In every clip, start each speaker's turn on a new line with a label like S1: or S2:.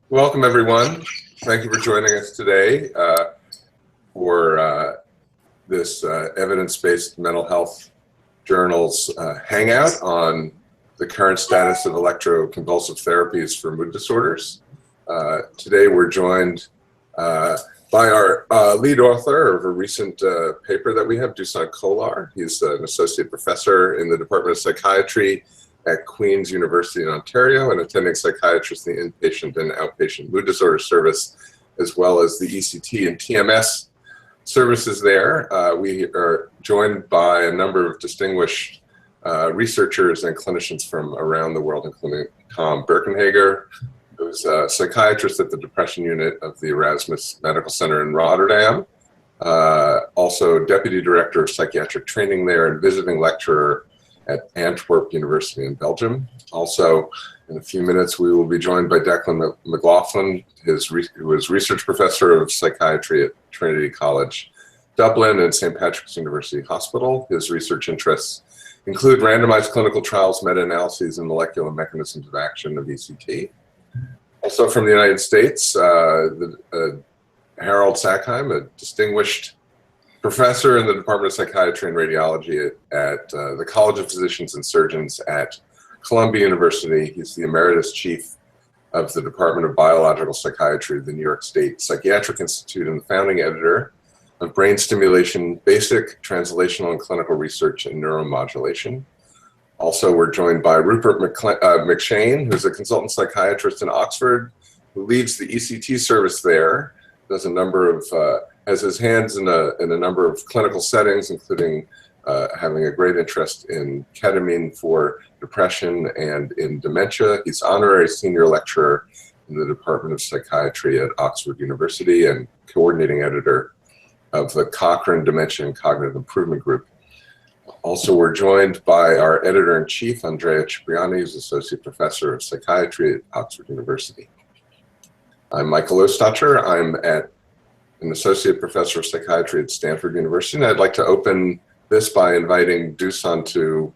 S1: Welcome, everyone. Thank you for joining us today for this evidence-based mental health journal's hangout on the current status of electroconvulsive therapies for mood disorders. Today we're joined by our lead author of a recent paper that we have, Dusan Kolar. He's an associate professor in the Department of Psychiatry at Queen's University in Ontario and attending psychiatrist in the inpatient and outpatient mood disorder service, as well as the ECT and TMS services there. We are joined by a number of distinguished researchers and clinicians from around the world, including Tom Birkenhager, who's a psychiatrist at the depression unit of the Erasmus Medical Center in Rotterdam, also deputy director of psychiatric training there and visiting lecturer at Antwerp University in Belgium. Also, in a few minutes, we will be joined by Declan McLoughlin, who is research professor of psychiatry at Trinity College, Dublin, and St. Patrick's University Hospital. His research interests include randomized clinical trials, meta-analyses, and molecular mechanisms of action of ECT. Also from the United States, Harold Sackeim, a distinguished professor in the Department of Psychiatry and Radiology at the College of Physicians and Surgeons at Columbia University. He's the emeritus chief of the Department of Biological Psychiatry of the New York State Psychiatric Institute and the founding editor of Brain Stimulation, Basic, Translational, and Clinical Research in Neuromodulation. Also, we're joined by Rupert McShane, who's a consultant psychiatrist in Oxford, who leads the ECT service there, does a number of has his hands in a number of clinical settings, including having a great interest in ketamine for depression and in dementia. He's honorary senior lecturer in the Department of Psychiatry at Oxford University and coordinating editor of the Cochrane Dementia and Cognitive Improvement Group. Also, we're joined by our editor-in-chief, Andrea Cipriani, who's associate professor of psychiatry at Oxford University. I'm Michael Ostacher. I'm an associate professor of psychiatry at Stanford University, and I'd like to open this by inviting Dusan to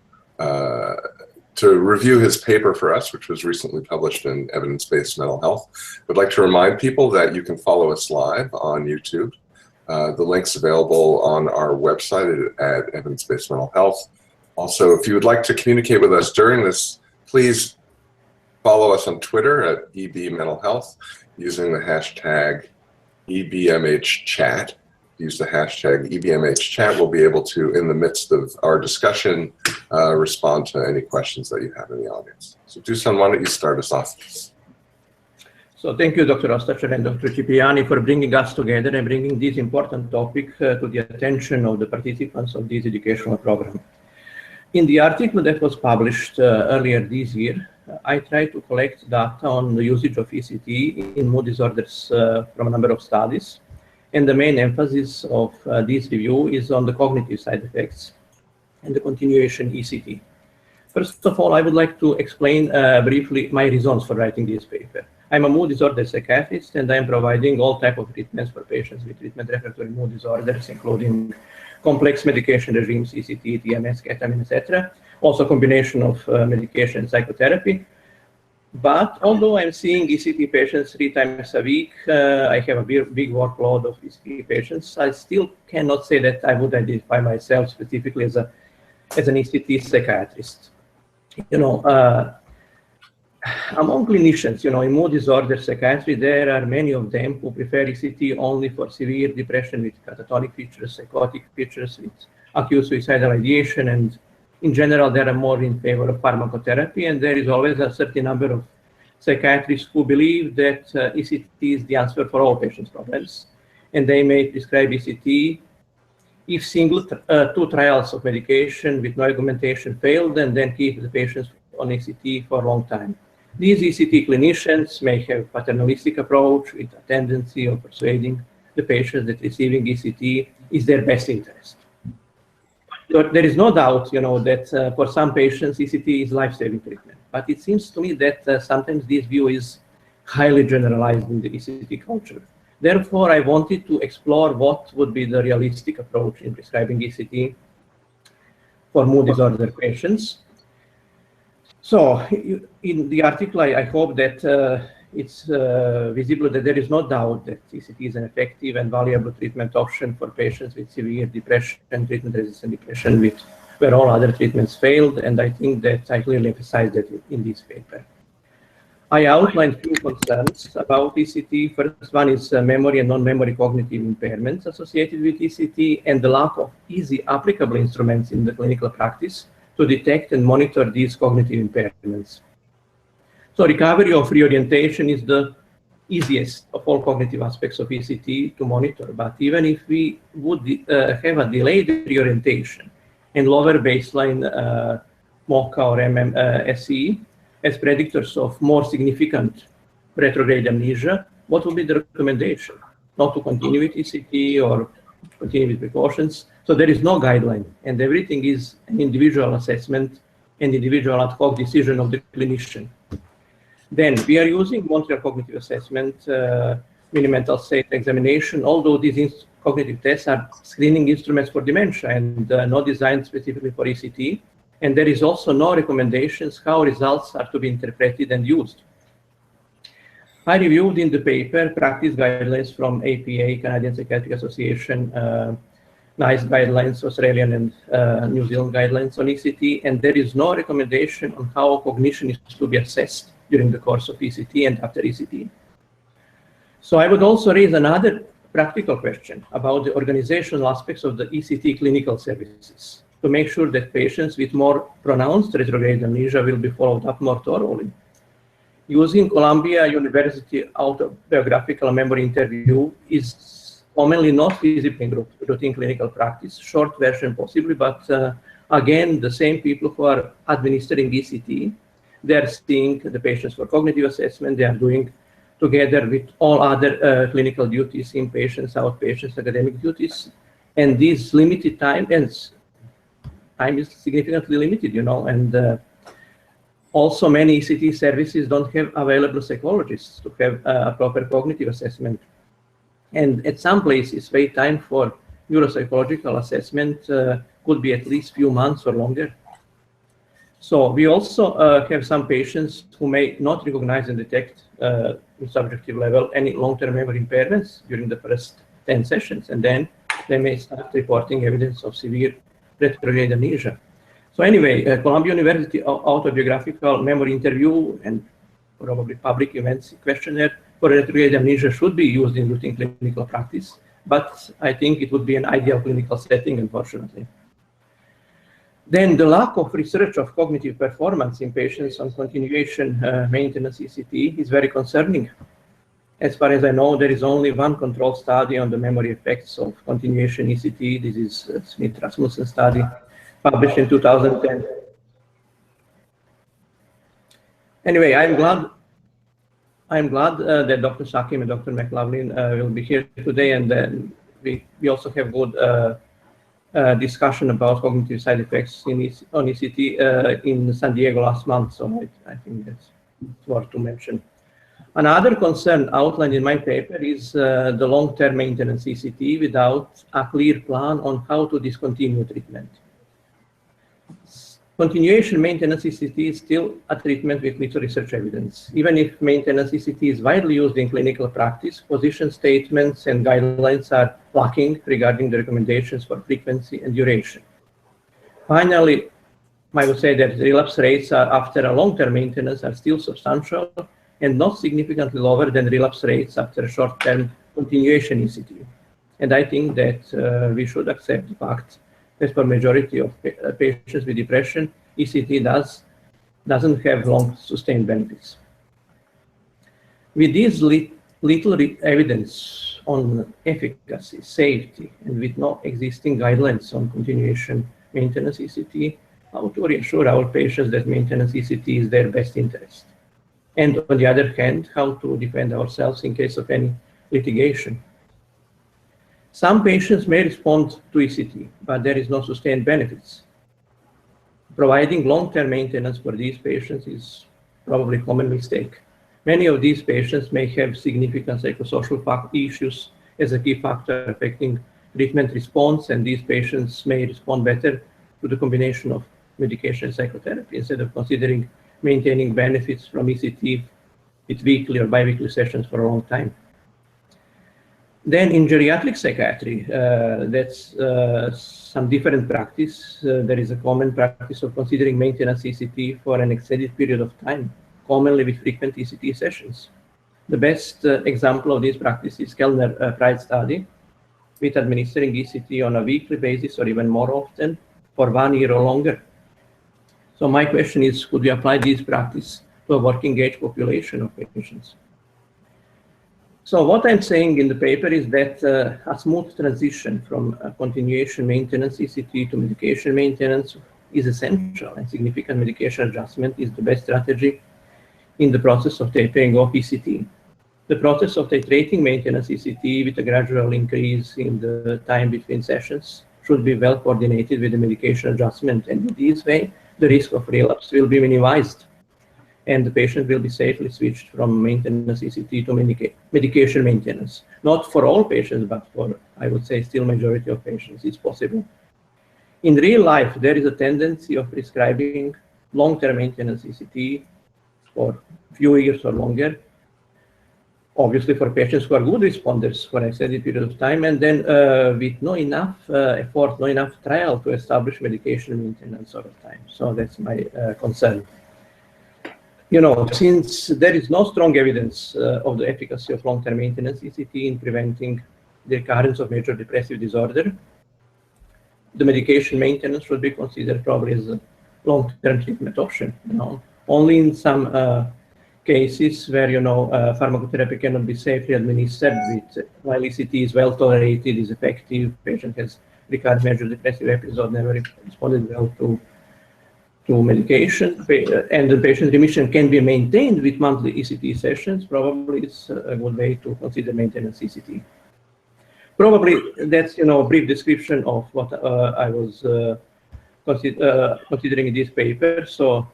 S1: review his paper for us, which was recently published in Evidence-Based Mental Health. I'd like to remind people that you can follow us live on YouTube. The link's available on our website at Evidence-Based Mental Health. Also, if you would like to communicate with us during this, please follow us on Twitter at EBMentalHealth using the hashtag EBMHchat. Use the hashtag EBMHchat. We'll be able to, in the midst of our discussion, respond to any questions that you have in the audience. So Dusan, why don't you start us off?
S2: So thank you, Dr. Ostacher and Dr. Cipriani, for bringing us together and bringing this important topic to the attention of the participants of this educational program. In the article that was published earlier this year, I tried to collect data on the usage of ECT in mood disorders from a number of studies. And the main emphasis of this review is on the cognitive side effects and the continuation ECT. First of all, I would like to explain briefly my reasons for writing this paper. I'm a mood disorder psychiatrist, and I'm providing all types of treatments for patients with treatment-refractory mood disorders, including complex medication regimes, ECT, TMS, ketamine, etc. Also combination of medication and psychotherapy. But although I'm seeing ECT patients 3 times a week, I have a big workload of ECT patients, I still cannot say that I would identify myself specifically as an ECT psychiatrist. You know, among clinicians, in mood disorder psychiatry, there are many of them who prefer ECT only for severe depression with catatonic features, psychotic features, with acute suicidal ideation, and in general, they are more in favor of pharmacotherapy, and there is always a certain number of psychiatrists who believe that ECT is the answer for all patients' problems, and they may prescribe ECT if 2 trials of medication with no augmentation failed, and then keep the patients on ECT for a long time. These ECT clinicians may have a paternalistic approach with a tendency of persuading the patients that receiving ECT is their best interest. There is no doubt, that for some patients, ECT is life-saving treatment. But it seems to me that sometimes this view is highly generalized in the ECT culture. Therefore, I wanted to explore what would be the realistic approach in prescribing ECT for mood disorder patients. So in the article, I hope that it's visible that there is no doubt that ECT is an effective and valuable treatment option for patients with severe depression, treatment-resistant depression, where all other treatments failed, and I think that I clearly emphasized that in this paper. I outlined few concerns about ECT. First one is memory and non-memory cognitive impairments associated with ECT and the lack of easy applicable instruments in the clinical practice to detect and monitor these cognitive impairments. So recovery of reorientation is the easiest of all cognitive aspects of ECT to monitor, but even if we would have a delayed reorientation and lower baseline MoCA or SE as predictors of more significant retrograde amnesia, what would be the recommendation? Not to continue with ECT or continue with precautions. So there is no guideline, and everything is an individual assessment and individual ad hoc decision of the clinician. Then we are using Montreal Cognitive Assessment, mini-mental state examination, although these cognitive tests are screening instruments for dementia and not designed specifically for ECT. And there is also no recommendations how results are to be interpreted and used. I reviewed in the paper practice guidelines from APA, Canadian Psychiatric Association, NICE guidelines, Australian and New Zealand guidelines on ECT, and there is no recommendation on how cognition is to be assessed during the course of ECT and after ECT. So I would also raise another practical question about the organizational aspects of the ECT clinical services to make sure that patients with more pronounced retrograde amnesia will be followed up more thoroughly. Using Columbia University autobiographical memory interview is commonly not feasible in routine clinical practice, short version possibly, but again, the same people who are administering ECT, they are seeing the patients for cognitive assessment, they are doing together with all other clinical duties, inpatients, outpatients, academic duties, and this limited time, and time is significantly limited, you know, and also many ECT services don't have available psychologists to have a proper cognitive assessment. And at some places, wait time for neuropsychological assessment could be at least few months or longer. So we also have some patients who may not recognize and detect in subjective level any long-term memory impairments during the first 10 sessions, and then they may start reporting evidence of severe retrograde amnesia. So anyway, Columbia University autobiographical memory interview and probably public events questionnaire for retrograde amnesia should be used in routine clinical practice, but I think it would be an ideal clinical setting, unfortunately. Then the lack of research of cognitive performance in patients on continuation maintenance ECT is very concerning. As far as I know, there is only one controlled study on the memory effects of continuation ECT. This is a Smith-Rasmussen study published in 2010. Anyway, I'm glad that Dr. Sackeim and Dr. McLoughlin will be here today, and we also have good discussion about cognitive side effects on ECT in San Diego last month, so I think that's worth to mention. Another concern outlined in my paper is the long-term maintenance ECT without a clear plan on how to discontinue treatment. Continuation maintenance ECT is still a treatment with little research evidence. Even if maintenance ECT is widely used in clinical practice, position statements and guidelines are lacking regarding the recommendations for frequency and duration. Finally, I would say that relapse rates after a long-term maintenance are still substantial and not significantly lower than relapse rates after short-term continuation ECT. And I think that we should accept the fact that for majority of patients with depression, ECT doesn't have long sustained benefits. With this little evidence on efficacy, safety, and with no existing guidelines on continuation maintenance ECT, how to reassure our patients that maintenance ECT is their best interest? And on the other hand, how to defend ourselves in case of any litigation? Some patients may respond to ECT, but there is no sustained benefits. Providing long-term maintenance for these patients is probably a common mistake. Many of these patients may have significant psychosocial issues as a key factor affecting treatment response, and these patients may respond better to the combination of medication and psychotherapy instead of considering maintaining benefits from ECT with weekly or biweekly sessions for a long time. Then in geriatric psychiatry, that's some different practice. There is a common practice of considering maintenance ECT for an extended period of time, commonly with frequent ECT sessions. The best example of this practice is Kellner-Price study, with administering ECT on a weekly basis or even more often for 1 year or longer. So my question is, could we apply this practice to a working age population of patients? So what I'm saying in the paper is that a smooth transition from continuation maintenance ECT to medication maintenance is essential, and significant medication adjustment is the best strategy in the process of tapering off ECT. The process of titrating maintenance ECT with a gradual increase in the time between sessions should be well coordinated with the medication adjustment, and in this way, the risk of relapse will be minimized, and the patient will be safely switched from maintenance ECT to medication maintenance. Not for all patients, but for, I would say, still majority of patients, it's possible. In real life, there is a tendency of prescribing long-term maintenance ECT for a few years or longer, obviously for patients who are good responders for an extended period of time, and then with no enough effort, no enough trial to establish medication maintenance over time. So that's my concern. You know, since there is no strong evidence of the efficacy of long-term maintenance ECT in preventing the recurrence of major depressive disorder, the medication maintenance should be considered probably as a long-term treatment option. You know, only in some cases where, you know, pharmacotherapy cannot be safely administered while ECT is well tolerated, is effective, patient has recurrent major depressive episode, never responded well to medication, and the patient remission can be maintained with monthly ECT sessions, probably it's a good way to consider maintenance ECT. Probably that's, you know, a brief description of what I was considering in this paper. So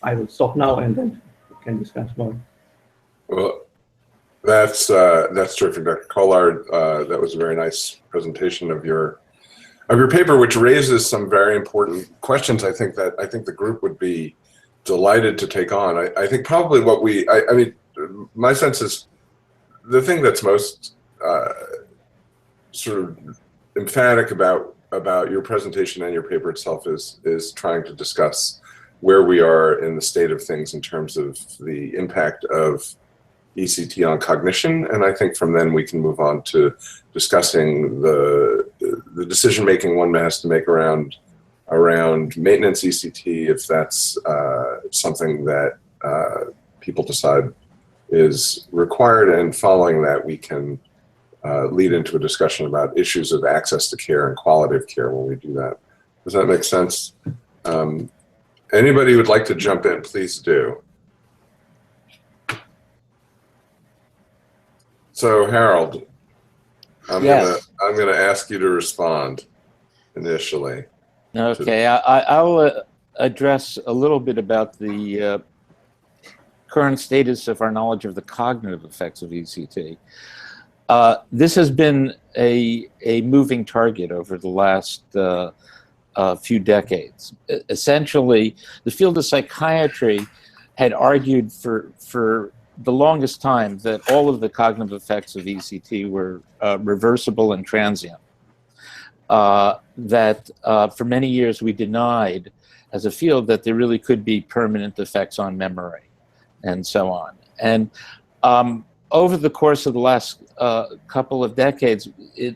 S2: I will stop now and then we can discuss more.
S1: Well, that's terrific, Dr. Kolar. That was a very nice presentation of your paper, which raises some very important questions. I think the group would be delighted to take on. I think probably what I mean, my sense is the thing that's most sort of emphatic about your presentation and your paper itself is trying to discuss where we are in the state of things in terms of the impact of ECT on cognition, and I think from then we can move on to discussing the decision-making one has to make around maintenance ECT, if that's something that people decide is required, and following that we can lead into a discussion about issues of access to care and quality of care when we do that. Does that make sense? Anybody who would like to jump in, please do. So Harold, I'm gonna ask you to respond initially.
S3: Okay, I'll address a little bit about the current status of our knowledge of the cognitive effects of ECT. This has been a moving target over the last few decades. Essentially, the field of psychiatry had argued for the longest time that all of the cognitive effects of ECT were reversible and transient. That for many years we denied as a field that there really could be permanent effects on memory and so on. And over the course of the last couple of decades, the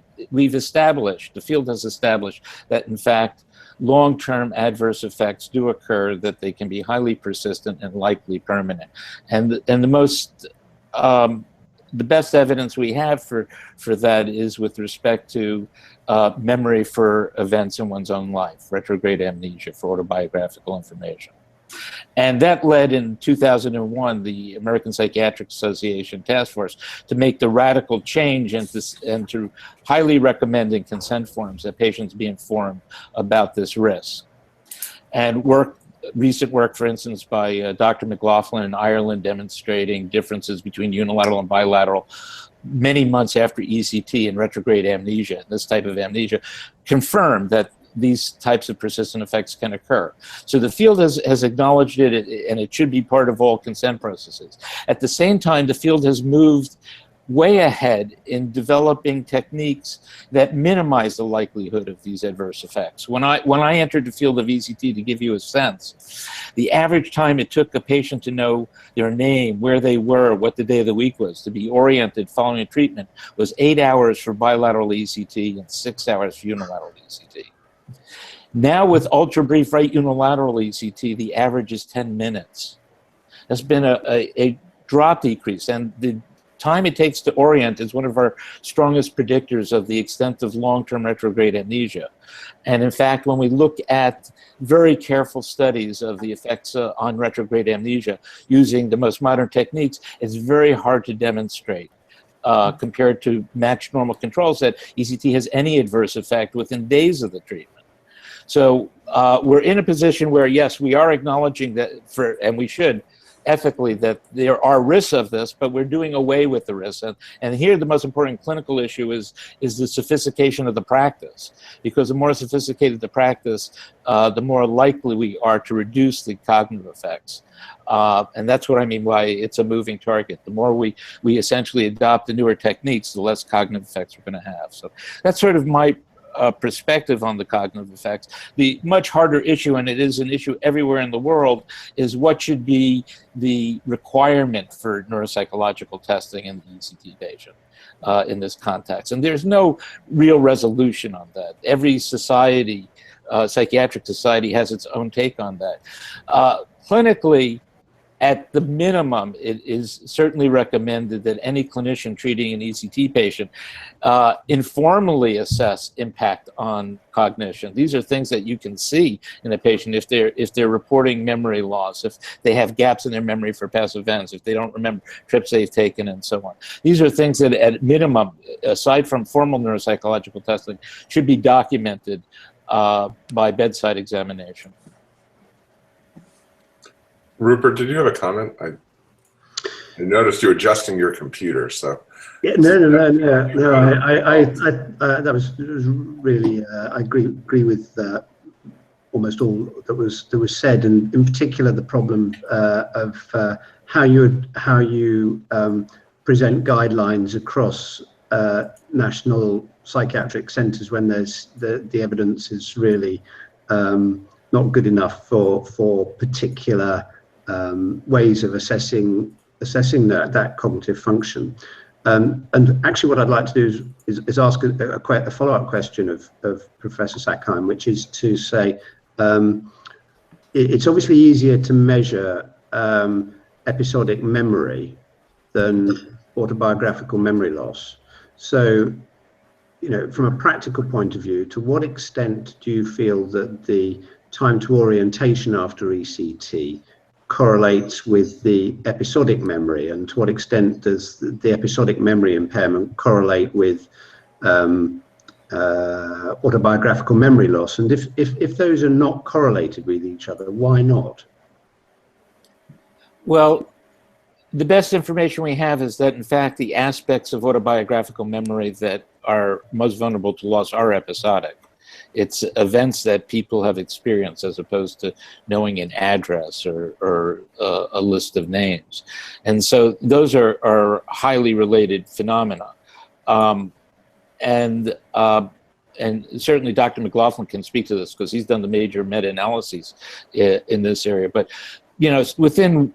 S3: field has established that in fact long-term adverse effects do occur, that they can be highly persistent and likely permanent. And the best evidence we have for that is with respect to memory for events in one's own life, retrograde amnesia for autobiographical information. And that led in 2001 the American Psychiatric Association Task Force to make the radical change and to highly recommending consent forms that patients be informed about this risk. And recent work, for instance, by Dr. McLoughlin in Ireland demonstrating differences between unilateral and bilateral many months after ECT and retrograde amnesia, this type of amnesia, confirmed that these types of persistent effects can occur. So the field has acknowledged it, and it should be part of all consent processes. At the same time, the field has moved way ahead in developing techniques that minimize the likelihood of these adverse effects. When I entered the field of ECT, to give you a sense, the average time it took a patient to know their name, where they were, what the day of the week was, to be oriented following a treatment was 8 hours for bilateral ECT and 6 hours for unilateral ECT. Now with ultra brief right unilateral ECT, the average is 10 minutes. That's been a drop decrease, and the time it takes to orient is one of our strongest predictors of the extent of long-term retrograde amnesia. And in fact, when we look at very careful studies of the effects on retrograde amnesia using the most modern techniques, it's very hard to demonstrate compared to matched normal controls that ECT has any adverse effect within days of the treatment. So we're in a position where, yes, we are acknowledging that, and we should, ethically, that there are risks of this, but we're doing away with the risks. And here the most important clinical issue is the sophistication of the practice. Because the more sophisticated the practice, the more likely we are to reduce the cognitive effects. And that's what I mean by it's a moving target. The more we essentially adopt the newer techniques, the less cognitive effects we're going to have. So that's sort of my perspective on the cognitive effects. The much harder issue, and it is an issue everywhere in the world, is what should be the requirement for neuropsychological testing in the ECT patient in this context. And there's no real resolution on that. Every society, psychiatric society, has its own take on that. Clinically, at the minimum, it is certainly recommended that any clinician treating an ECT patient informally assess impact on cognition. These are things that you can see in a patient if they're reporting memory loss, if they have gaps in their memory for past events, if they don't remember trips they've taken, and so on. These are things that, at minimum, aside from formal neuropsychological testing, should be documented by bedside examination.
S1: Rupert, did you have a comment? I noticed you adjusting your computer, so.
S4: Yeah, no. That was really. I agree with almost all that was said, and in particular the problem of how you present guidelines across national psychiatric centres when there's the evidence is really not good enough for particular ways of assessing that cognitive function. And actually what I'd like to do is ask a follow-up question of Professor Sackeim, which is to say, it's obviously easier to measure episodic memory than autobiographical memory loss. So, you know, from a practical point of view, to what extent do you feel that the time to orientation after ECT correlates with the episodic memory, and to what extent does the episodic memory impairment correlate with autobiographical memory loss? And if those are not correlated with each other, why not?
S3: Well, the best information we have is that, in fact, the aspects of autobiographical memory that are most vulnerable to loss are episodic. It's events that people have experienced, as opposed to knowing an address or a list of names. And so those are highly related phenomena. And certainly Dr. McLoughlin can speak to this because he's done the major meta-analyses in this area. But, you know, within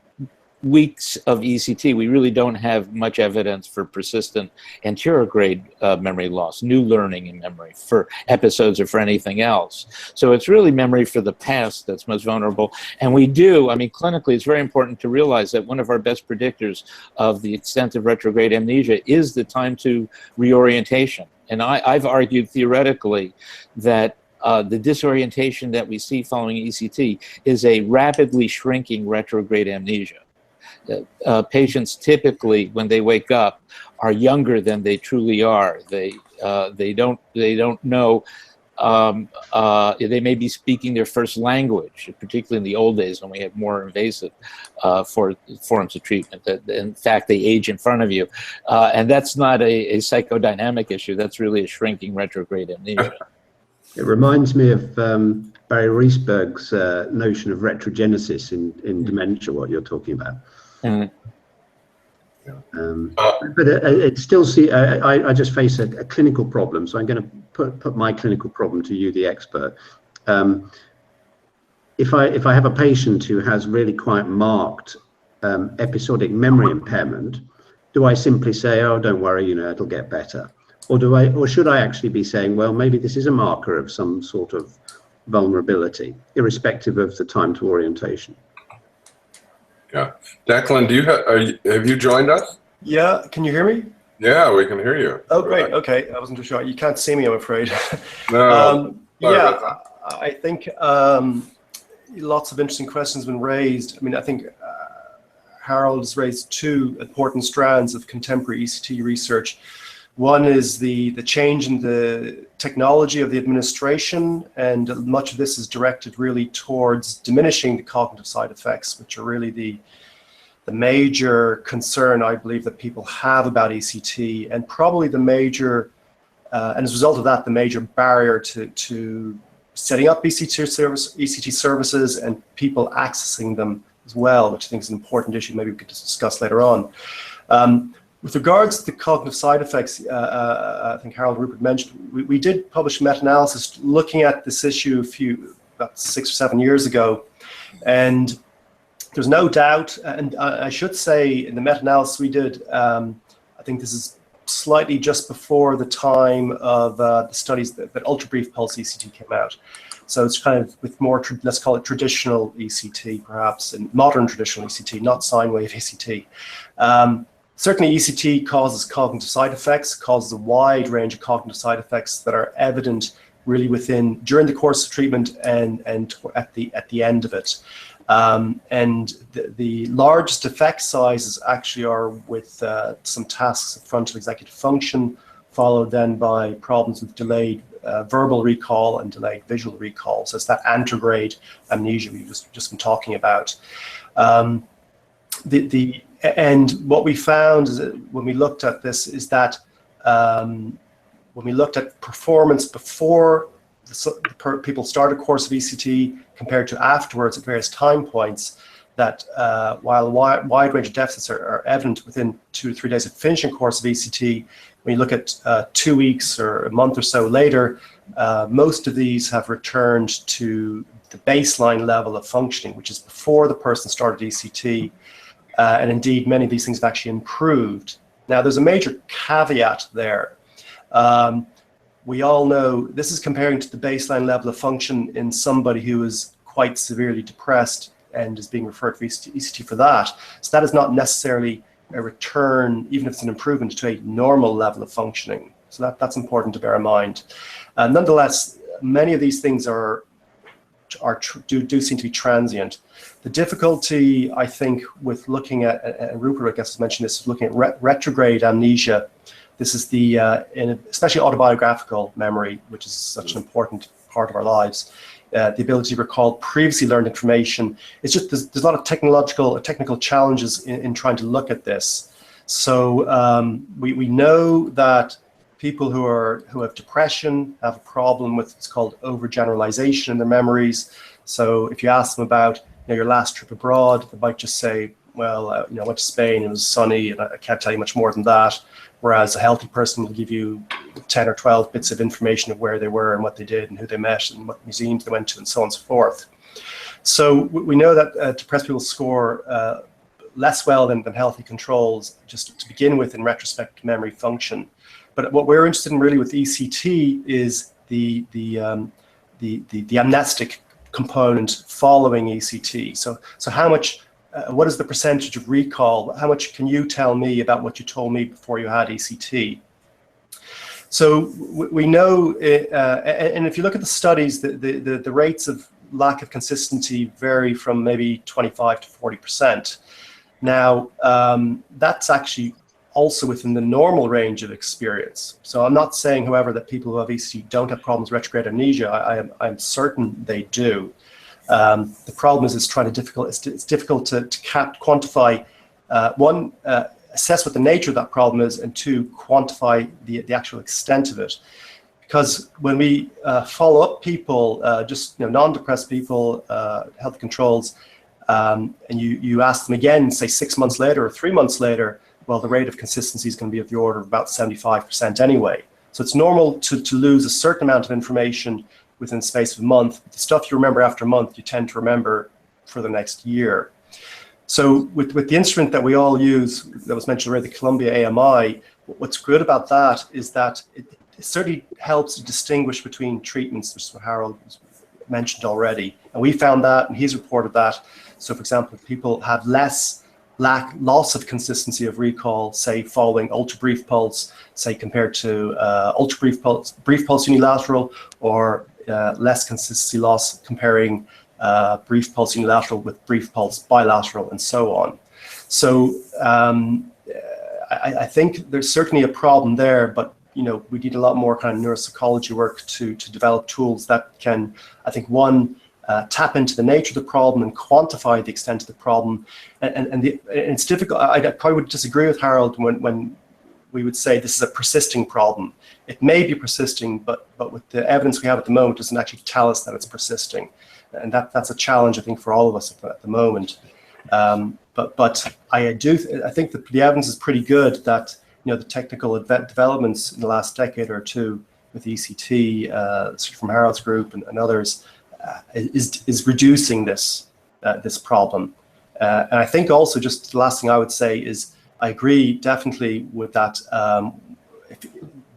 S3: weeks of ECT, we really don't have much evidence for persistent anterograde memory loss, new learning in memory for episodes or for anything else. So it's really memory for the past that's most vulnerable. And we do, I mean, clinically, it's very important to realize that one of our best predictors of the extent of retrograde amnesia is the time to reorientation. And I've argued theoretically that the disorientation that we see following ECT is a rapidly shrinking retrograde amnesia. Patients typically, when they wake up, are younger than they truly are. They don't know. They may be speaking their first language, particularly in the old days when we had more invasive forms of treatment. That in fact they age in front of you, and that's not a psychodynamic issue. That's really a shrinking retrograde amnesia.
S4: It reminds me of Barry Reisberg's notion of retrogenesis in dementia, what you're talking about. But it still I just face a clinical problem, so I'm going to put my clinical problem to you, the expert. If I have a patient who has really quite marked episodic memory impairment, do I simply say, oh, don't worry, it'll get better? Or should I actually be saying, well, maybe this is a marker of some sort of vulnerability, irrespective of the time to orientation?
S1: Yeah. Declan, have you joined us?
S5: Yeah, can you hear me?
S1: Yeah, we can hear you.
S5: Oh, great. Okay, I wasn't too sure. You can't see me, I'm afraid.
S1: No.
S5: Yeah, I think lots of interesting questions have been raised. I mean, I think Harold has raised two important strands of contemporary ECT research. One is the change in the technology of the administration, and much of this is directed really towards diminishing the cognitive side effects, which are really the major concern, I believe, that people have about ECT, and probably the major, and as a result of that, the major barrier to setting up ECT services and people accessing them as well, which I think is an important issue maybe we could discuss later on. With regards to the cognitive side effects, I think Harold Rupert mentioned, we did publish a meta-analysis looking at this issue about 6 or 7 years ago, and there's no doubt, and I should say in the meta-analysis we did, I think this is slightly just before the time of the studies that ultra-brief pulse ECT came out. So it's kind of with more, let's call it traditional ECT perhaps, and modern traditional ECT, not sine wave ECT. Certainly ECT causes cognitive side effects, causes a wide range of cognitive side effects that are evident really during the course of treatment and at the end of it. And the largest effect sizes actually are with some tasks of frontal executive function, followed then by problems with delayed verbal recall and delayed visual recall. So it's that anterograde amnesia we've just been talking about. And what we found is that when we looked at this is that when we looked at performance before people start a course of ECT compared to afterwards at various time points, that while a wide range of deficits are evident within 2 to 3 days of finishing a course of ECT, when you look at 2 weeks or a month or so later, most of these have returned to the baseline level of functioning, which is before the person started ECT. And indeed, many of these things have actually improved. Now, there's a major caveat there. We all know this is comparing to the baseline level of function in somebody who is quite severely depressed and is being referred for ECT for that. So that is not necessarily a return, even if it's an improvement, to a normal level of functioning. So that's important to bear in mind. Nonetheless, many of these things do seem to be transient. The difficulty, I think, with looking at, and Rupert, I guess, has mentioned this, looking at retrograde amnesia. This is especially autobiographical memory, which is such an important part of our lives. The ability to recall previously learned information. It's just there's a lot of technical challenges in trying to look at this. So we know that people who have depression have a problem with what's called overgeneralization in their memories. So if you ask them about your last trip abroad, they might just say, well, I went to Spain, it was sunny, and I can't tell you much more than that. Whereas a healthy person will give you 10 or 12 bits of information of where they were and what they did and who they met and what museums they went to and so on and so forth. So we know that depressed people score less well than healthy controls, just to begin with, in retrospect to memory function. But what we're interested in really with ECT is the amnestic component following ECT. So how much, what is the percentage of recall? How much can you tell me about what you told me before you had ECT? So we know, and if you look at the studies, the rates of lack of consistency vary from maybe 25 to 40%. Now, that's actually also within the normal range of experience. So I'm not saying, however, that people who have ECT don't have problems with retrograde amnesia. I'm certain they do. The problem is it's difficult to quantify, one, assess what the nature of that problem is, and two, quantify the actual extent of it. because when we follow up people, just non-depressed people, health controls, and you ask them again, say 6 months later or 3 months later, well, the rate of consistency is going to be of the order of about 75% anyway. So it's normal to lose a certain amount of information within the space of a month. The stuff you remember after a month, you tend to remember for the next year. So with the instrument that we all use, that was mentioned already, the Columbia AMI, what's good about that is that it certainly helps to distinguish between treatments, which is what Harold mentioned already. And we found that, and he's reported that. So for example, people have loss of consistency of recall, say following ultra brief pulse, say compared to ultra brief pulse unilateral, or less consistency loss comparing brief pulse unilateral with brief pulse bilateral, and so on. So I think there's certainly a problem there, but we need a lot more kind of neuropsychology work to develop tools that can, I think, one, tap into the nature of the problem and quantify the extent of the problem. And it's difficult. I probably would disagree with Harold when we would say this is a persisting problem. It may be persisting, but with the evidence we have at the moment, doesn't actually tell us that it's persisting. And that's a challenge, I think, for all of us at the moment. But I think that the evidence is pretty good that the technical developments in the last decade or two with ECT from Harold's group and others is reducing this problem. And I think also, just the last thing I would say is I agree definitely with that. If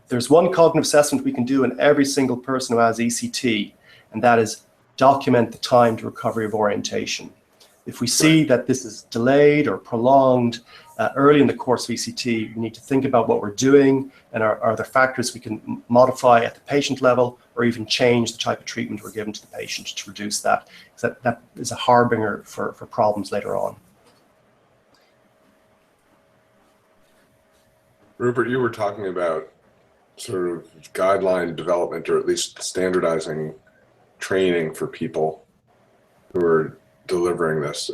S5: there's one cognitive assessment we can do in every single person who has ECT, and that is document the time to recovery of orientation. If we see that this is delayed or prolonged early in the course of ECT, we need to think about what we're doing, and are there factors we can modify at the patient level, or even change the type of treatment we're giving to the patient to reduce that, because that is a harbinger for problems later on.
S1: Rupert, you were talking about sort of guideline development, or at least standardizing training for people who are delivering this.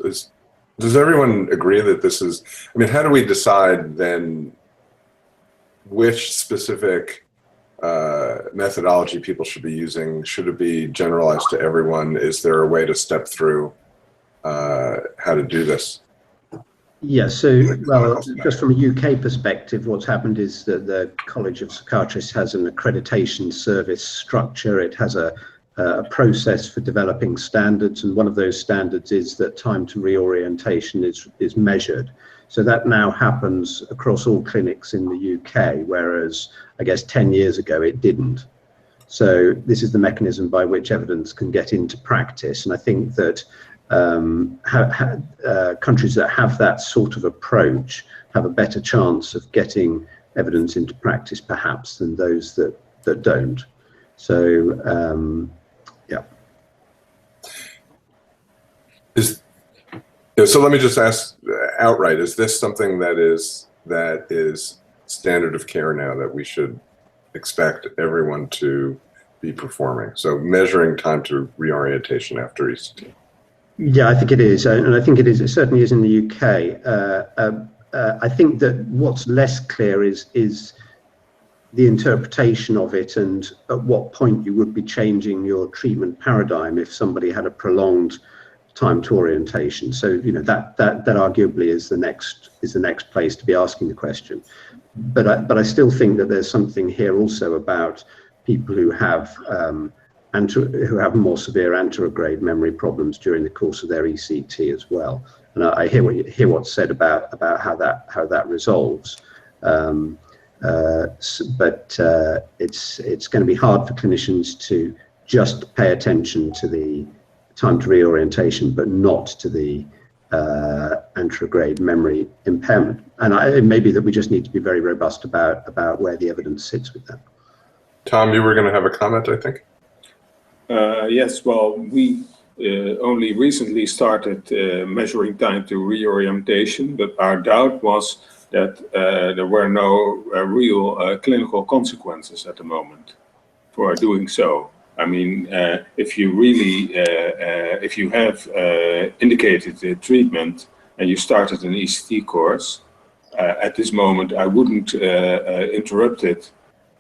S1: Does everyone agree that this is, I mean, how do we decide then which specific methodology people should be using? Should it be generalized to everyone? Is there a way to step through how to do this?
S4: Yeah, so, well, just from a UK perspective, what's happened is that the College of Psychiatrists has an accreditation service structure. It has a process for developing standards, and one of those standards is that time to reorientation is measured. So that now happens across all clinics in the UK, whereas I guess 10 years ago it didn't. So this is the mechanism by which evidence can get into practice, and I think that countries that have that sort of approach have a better chance of getting evidence into practice perhaps than those that don't. So yeah.
S1: So let me just ask outright, is this something that is standard of care now, that we should expect everyone to be performing? So measuring time to reorientation after ECT.
S4: Yeah, I think it is, and I think it is. It certainly is in the UK. I think that what's less clear is the interpretation of it, and at what point you would be changing your treatment paradigm if somebody had a prolonged time to orientation. So that arguably is the next place to be asking the question. But I still think that there's something here also about people who have more severe anterograde memory problems during the course of their ECT as well. And I hear what's said about how that resolves. But it's going to be hard for clinicians to just pay attention to the time to reorientation, but not to the anterograde memory impairment. And it may be that we just need to be very robust about where the evidence sits with that.
S1: Tom, you were going to have a comment, I think.
S6: Yes, well, we only recently started measuring time to reorientation, but our doubt was that there were no real clinical consequences at the moment for doing so. I mean, if you really, if you have indicated the treatment and you started an ECT course, at this moment I wouldn't interrupt it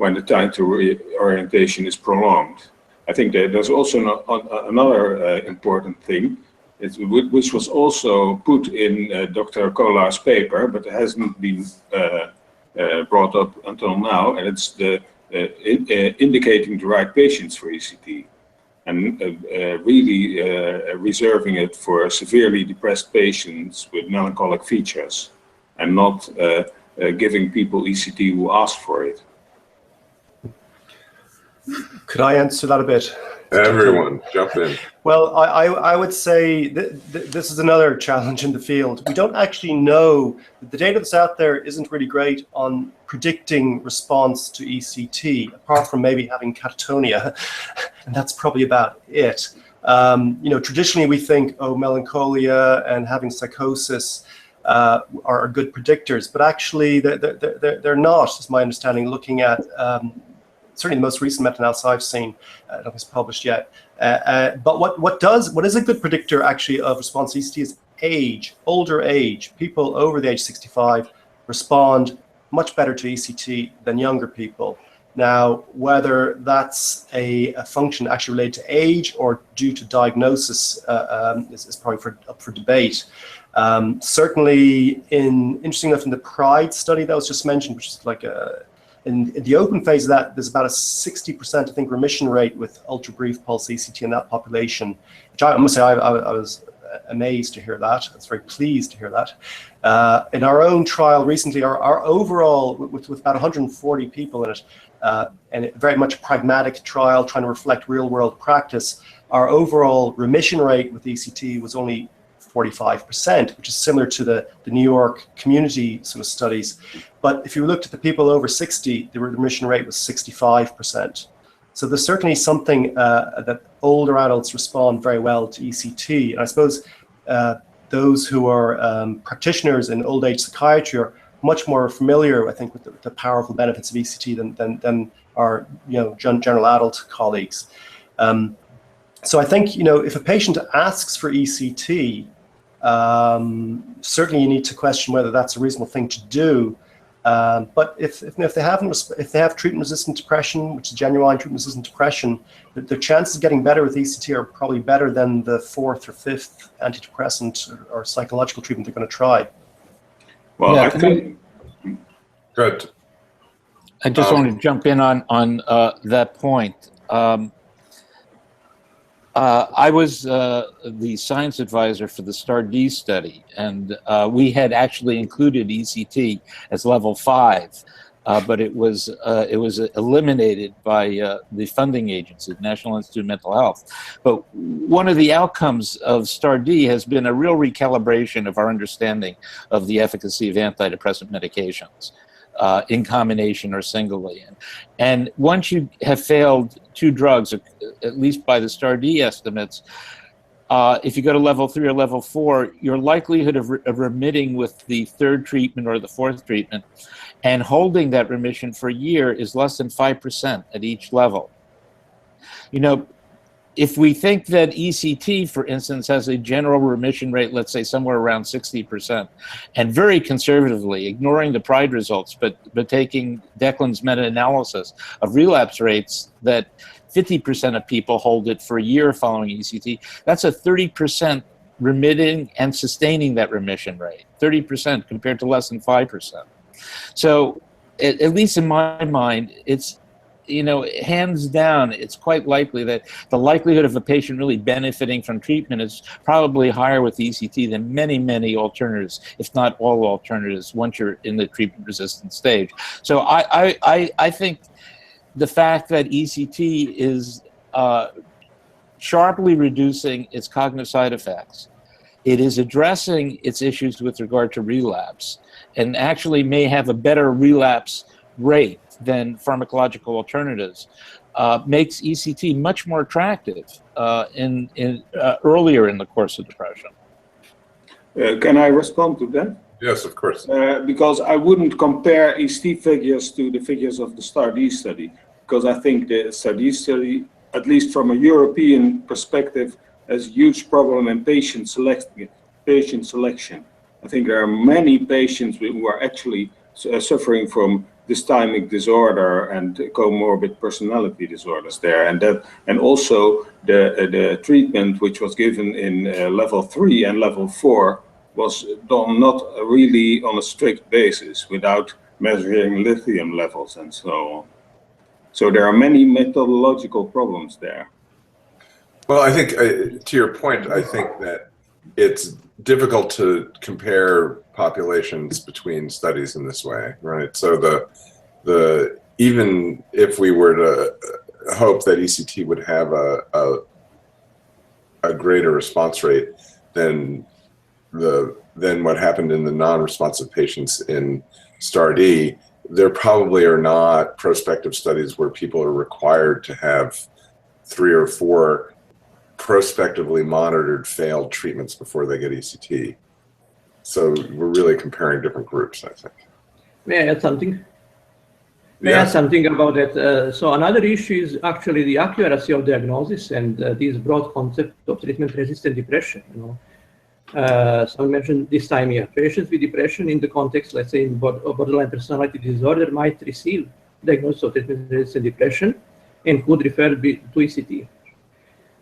S6: when the time to reorientation is prolonged. I think that there's also another important thing, which was also put in Dr. Kolar's paper, but it hasn't been brought up until now, and it's the indicating the right patients for ECT, and really reserving it for severely depressed patients with melancholic features, and not giving people ECT who ask for it.
S5: Could I answer that a bit?
S1: Everyone, jump in.
S5: Well, I would say this is another challenge in the field. We don't actually know, the data that's out there isn't really great on predicting response to ECT, apart from maybe having catatonia, and that's probably about it. You know, traditionally we think, oh, melancholia and having psychosis are good predictors, but actually they're not, is my understanding, looking at certainly the most recent meta-analysis I've seen. I don't think it's published yet. But what is a good predictor actually of response to ECT is age, older age. People over the age 65 respond much better to ECT than younger people. Now, whether that's a function actually related to age or due to diagnosis is probably up for debate. Certainly, interesting enough, in the PRIDE study that was just mentioned, which is like in the open phase of that, there's about a 60%, I think, remission rate with ultra brief pulse ECT in that population, which I must say I was amazed to hear that. I was very pleased to hear that. In our own trial recently, our overall, with about 140 people in it, and a very much pragmatic trial trying to reflect real world practice, our overall remission rate with ECT was only 45%, which is similar to the New York community sort of studies. But if you looked at the people over 60, the remission rate was 65%. So there's certainly something that older adults respond very well to ECT. And I suppose those who are practitioners in old age psychiatry are much more familiar, I think, with the powerful benefits of ECT than our general adult colleagues. So I think, if a patient asks for ECT, certainly you need to question whether that's a reasonable thing to do. But if they have treatment-resistant depression, which is genuine treatment-resistant depression, the chances of getting better with ECT are probably better than the fourth or fifth antidepressant or psychological treatment they're going to try.
S6: Well,
S3: Yeah,
S6: I think.
S1: Good.
S3: I just want to jump in on that point. I was the science advisor for the STAR-D study, and we had actually included ECT as level 5, but it was eliminated by the funding agency, National Institute of Mental Health. But one of the outcomes of STAR-D has been a real recalibration of our understanding of the efficacy of antidepressant medications, in combination or singly. And once you have failed 2 drugs, at least by the STAR-D estimates, if you go to level 3 or level 4, your likelihood of remitting with the 3rd treatment or the 4th treatment and holding that remission for a year is less than 5% at each level. If we think that ECT, for instance, has a general remission rate, let's say somewhere around 60%, and very conservatively, ignoring the PRIDE results, but taking Declan's meta-analysis of relapse rates, that 50% of people hold it for a year following ECT, that's a 30% remitting and sustaining that remission rate, 30% compared to less than 5%. So at least in my mind, it's, hands down, it's quite likely that the likelihood of a patient really benefiting from treatment is probably higher with ECT than many, many alternatives, if not all alternatives, once you're in the treatment-resistant stage. So I think the fact that ECT is sharply reducing its cognitive side effects, it is addressing its issues with regard to relapse, and actually may have a better relapse rate than pharmacological alternatives, makes ECT much more attractive earlier in the course of depression.
S6: Can I respond to that?
S1: Yes, of course.
S6: Because I wouldn't compare ECT figures to the figures of the STAR-D study, because I think the STAR-D study, at least from a European perspective, has a huge problem in patient selection. I think there are many patients who are actually suffering from dysthymic disorder and comorbid personality disorders there, and also the treatment which was given in level 3 and level 4 was done not really on a strict basis without measuring lithium levels and so on. So there are many methodological problems there.
S1: Well, I think to your point, I think that it's difficult to compare populations between studies in this way, right? So the even if we were to hope that ECT would have a greater response rate than what happened in the non-responsive patients in STAR-D, there probably are not prospective studies where people are required to have 3 or 4 prospectively monitored failed treatments before they get ECT. So we're really comparing different groups, I think.
S2: May I add something? May I add something about that? So another issue is actually the accuracy of diagnosis and this broad concept of treatment-resistant depression. Someone mentioned dysthymia. Patients with depression in the context, let's say, in borderline personality disorder might receive diagnosis of treatment-resistant depression and could refer to ECT.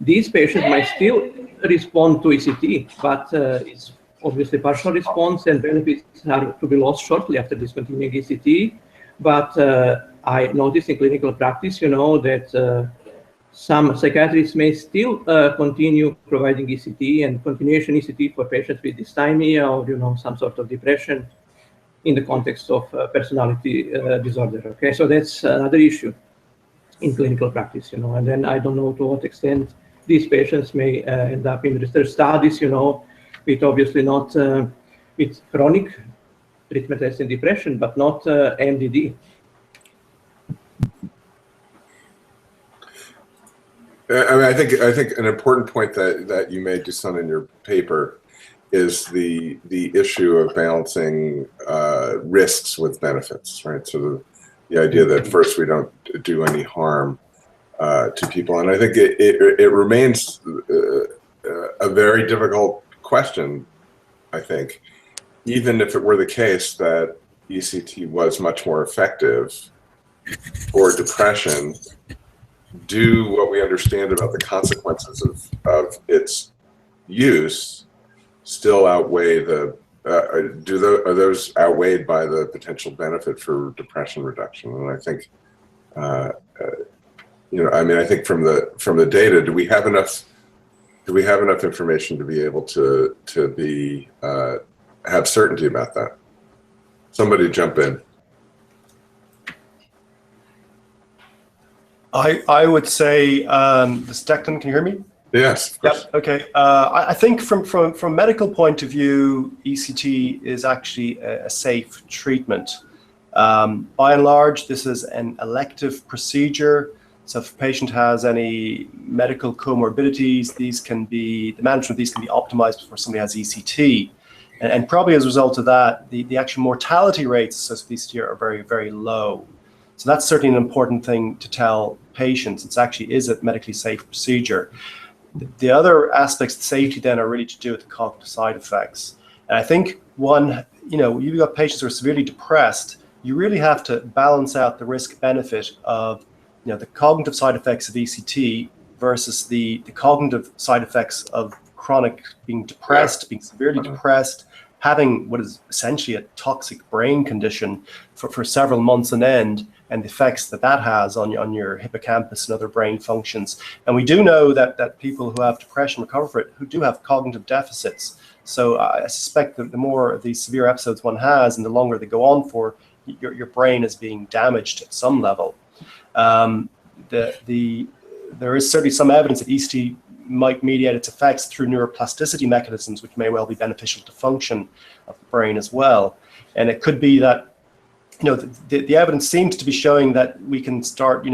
S2: These patients might still respond to ECT, but it's obviously partial response and benefits are to be lost shortly after discontinuing ECT. But I noticed in clinical practice, that some psychiatrists may still continue providing ECT and continuation ECT for patients with dysthymia or some sort of depression in the context of personality disorder. Okay, so that's another issue in clinical practice, and then I don't know to what extent these patients may end up in research studies, with obviously not with chronic treatment-resistant depression, but not MDD.
S1: I think an important point that you made, Dusan, in your paper is the issue of balancing risks with benefits, right? So the idea that first we don't do any harm to people, and I think it remains a very difficult question. I think even if it were the case that ECT was much more effective for depression, do what we understand about the consequences of its use still outweigh are those outweighed by the potential benefit for depression reduction? And I think I think from the data, do we have enough information to be able to have certainty about that? Somebody jump in.
S5: I would say, this Declan, can you hear me?
S1: Yes, of course.
S5: Yep, okay. I think from a medical point of view, ECT is actually a safe treatment. By and large, this is an elective procedure. So if a patient has any medical comorbidities, the management of these can be optimized before somebody has ECT. And probably as a result of that, the actual mortality rates associated with ECT are very, very low. So that's certainly an important thing to tell patients. It actually is a medically safe procedure. The other aspects of safety then are really to do with the cognitive side effects. And I think you've got patients who are severely depressed, you really have to balance out the risk benefit of the cognitive side effects of ECT versus the cognitive side effects of chronic being depressed, being severely depressed, having what is essentially a toxic brain condition for several months on end, and the effects that has on your hippocampus and other brain functions. And we do know that people who have depression recover from it, who do have cognitive deficits. So I suspect that the more of these severe episodes one has, and the longer they go on for, your brain is being damaged at some level. There is certainly some evidence that ECT might mediate its effects through neuroplasticity mechanisms, which may well be beneficial to function of the brain as well. And it could be that the evidence seems to be showing that we can start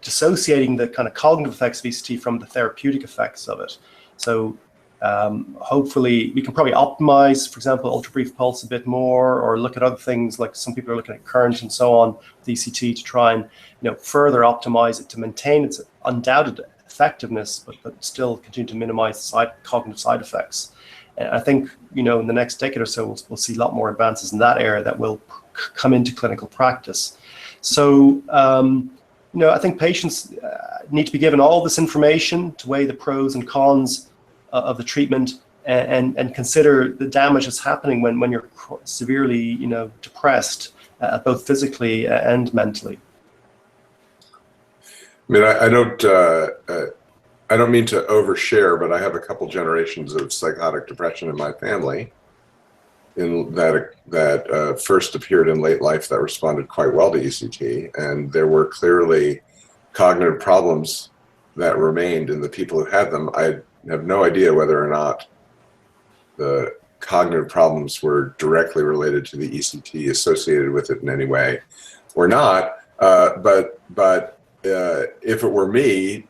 S5: dissociating the kind of cognitive effects of ECT from the therapeutic effects of it. So hopefully we can probably optimize, for example, ultra-brief pulse a bit more, or look at other things like some people are looking at current and so on with ECT to try and further optimize it to maintain its undoubted effectiveness, but still continue to minimize the cognitive side effects. And I think in the next decade or so we'll see a lot more advances in that area that will come into clinical practice. So, I think patients need to be given all this information to weigh the pros and cons of the treatment and consider the damage that's happening when you're severely, depressed, both physically and mentally.
S1: I mean, I don't mean to overshare, but I have a couple generations of psychotic depression in my family, that first appeared in late life that responded quite well to ECT, and there were clearly cognitive problems that remained in the people who had them. I have no idea whether or not the cognitive problems were directly related to the ECT, associated with it in any way or not, but if it were me,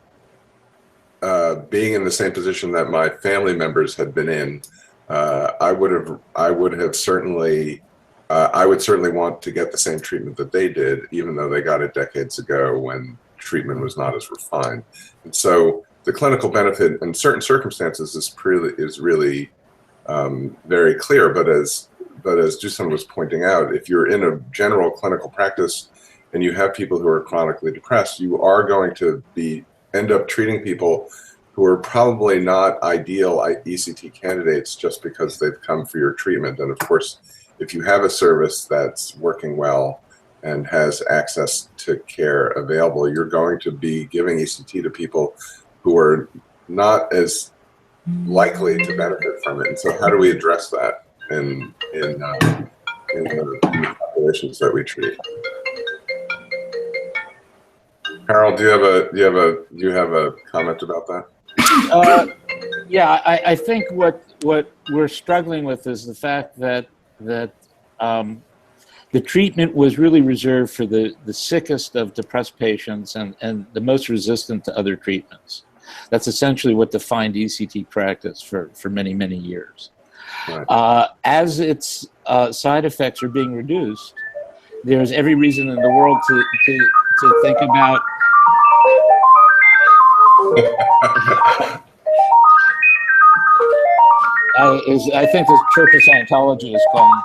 S1: being in the same position that my family members had been in, I would certainly want to get the same treatment that they did, even though they got it decades ago when treatment was not as refined. And so the clinical benefit in certain circumstances is really very clear. But as Dusan was pointing out, if you're in a general clinical practice and you have people who are chronically depressed, you are going to end up treating people who are probably not ideal ECT candidates just because they've come for your treatment. And of course, if you have a service that's working well and has access to care available, you're going to be giving ECT to people who are not as likely to benefit from it. And so how do we address that in the populations that we treat? Harold, do you have a comment about that?
S3: Yeah, I think what we're struggling with is the fact that the treatment was really reserved for the sickest of depressed patients and the most resistant to other treatments. That's essentially what defined ECT practice for many, many years. Right. As its side effects are being reduced, there's every reason in the world to think about I think the Church of Scientology is calling.